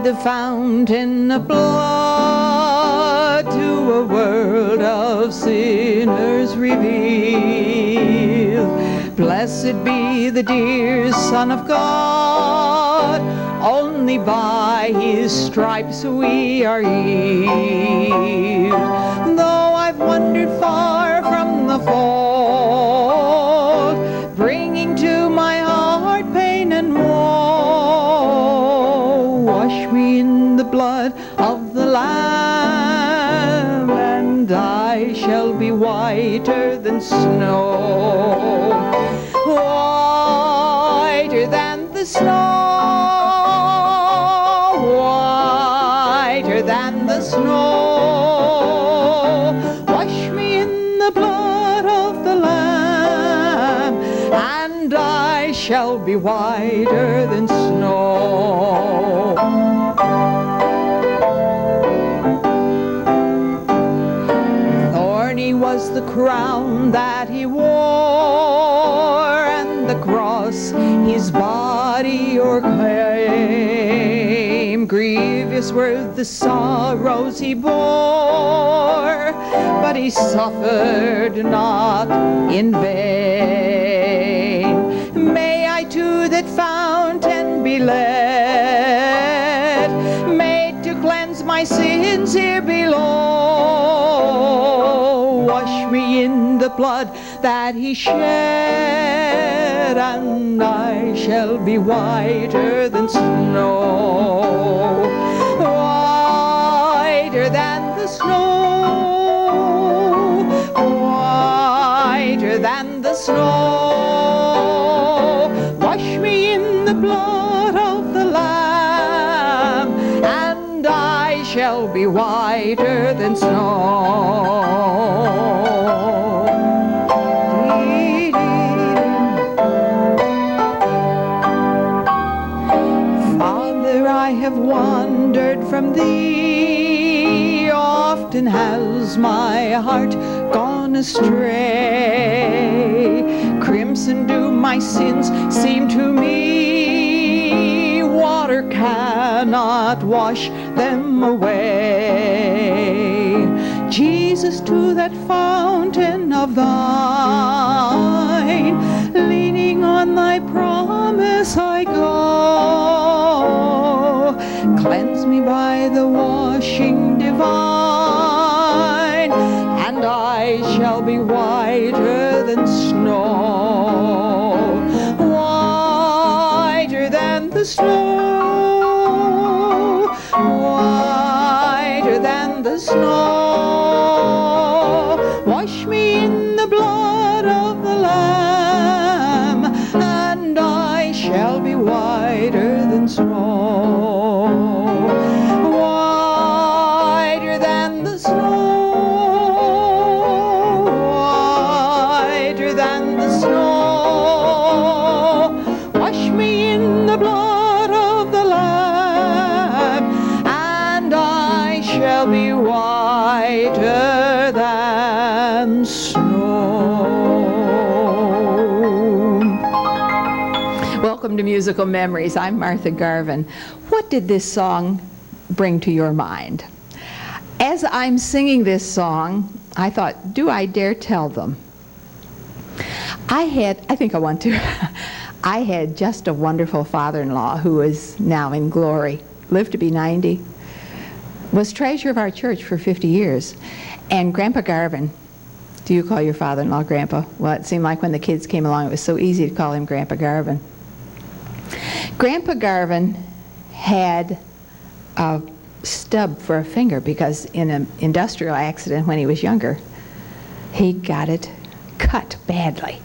the fountain of blood, to a world of sinners revealed. Blessed be the dear Son of God, only by his stripes we are healed. Though I've wandered far from the fold, bringing to my heart pain and woe, wash me in the blood of the Lamb, and I shall be whiter than snow, whiter than the snow, whiter than the snow. Wash me in the blood of the Lamb, and I shall be whiter than snow. Thorny was the crown that he wore, and the cross his body o'ercame. Grievous were the sorrows he bore, but he suffered not in vain. May I to that fountain be led, made to cleanse my sins here below. Wash me in the blood that he shed, and I shall be whiter than snow, whiter than the snow, whiter than the snow. Wash me in the blood of the Lamb, and I shall be whiter than snow. I have wandered from thee, often has my heart gone astray. Crimson do my sins seem to me, water cannot wash them away. Jesus, to that fountain of thine, leaning on thy promise I go. Cleanse me by the washing divine, and I shall be whiter than snow, whiter than the snow, whiter than the snow. Wash me in the blood of the Lamb, and I shall be whiter than snow. Be whiter than snow. Welcome to Musical Memories. I'm Martha Garvin. What did this song bring to your mind? As I'm singing this song, I thought, do I dare tell them? I think I want to. I had just a wonderful father-in-law who is now in glory, lived to be 90. Was treasurer of our church for 50 years. And Grandpa Garvin, do you call your father-in-law Grandpa? Well, it seemed like when the kids came along, it was so easy to call him Grandpa Garvin. Grandpa Garvin had a stub for a finger because in an industrial accident when he was younger, he got it cut badly,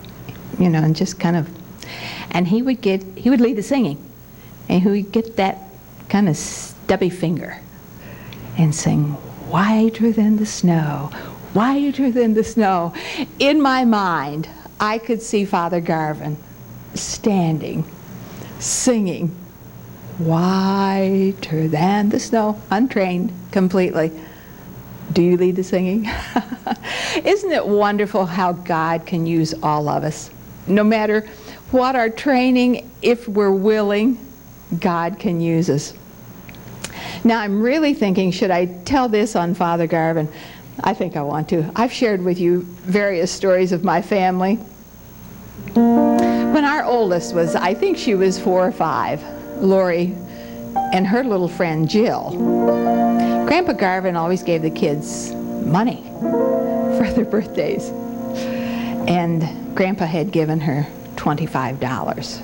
and just kind of, and he would lead the singing, and he would get that kind of stubby finger and sing, whiter than the snow, whiter than the snow. In my mind, I could see Father Garvin standing, singing, whiter than the snow, untrained completely. Do you lead the singing? Isn't it wonderful how God can use all of us? No matter what our training, if we're willing, God can use us. Now I'm really thinking, should I tell this on Father Garvin? I think I want to. I've shared with you various stories of my family. When our oldest was, I think she was 4 or 5, Lori and her little friend Jill, Grandpa Garvin always gave the kids money for their birthdays. And Grandpa had given her $25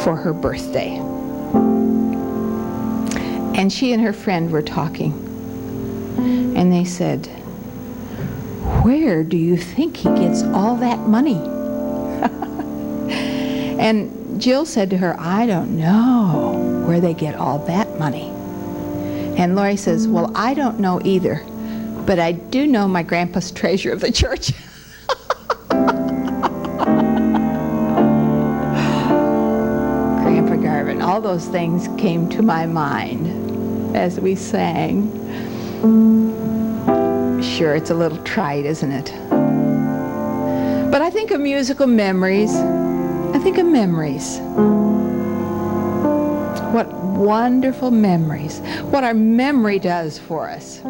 for her birthday. And she and her friend were talking. And they said, "Where do you think he gets all that money?" And Jill said to her, "I don't know where they get all that money." And Lori says, "Well, I don't know either, but I do know my grandpa's treasurer of the church." Grandpa Garvin, all those things came to my mind as we sang. Sure, it's a little trite, isn't it? But I think of musical memories. I think of memories. What wonderful memories. What our memory does for us.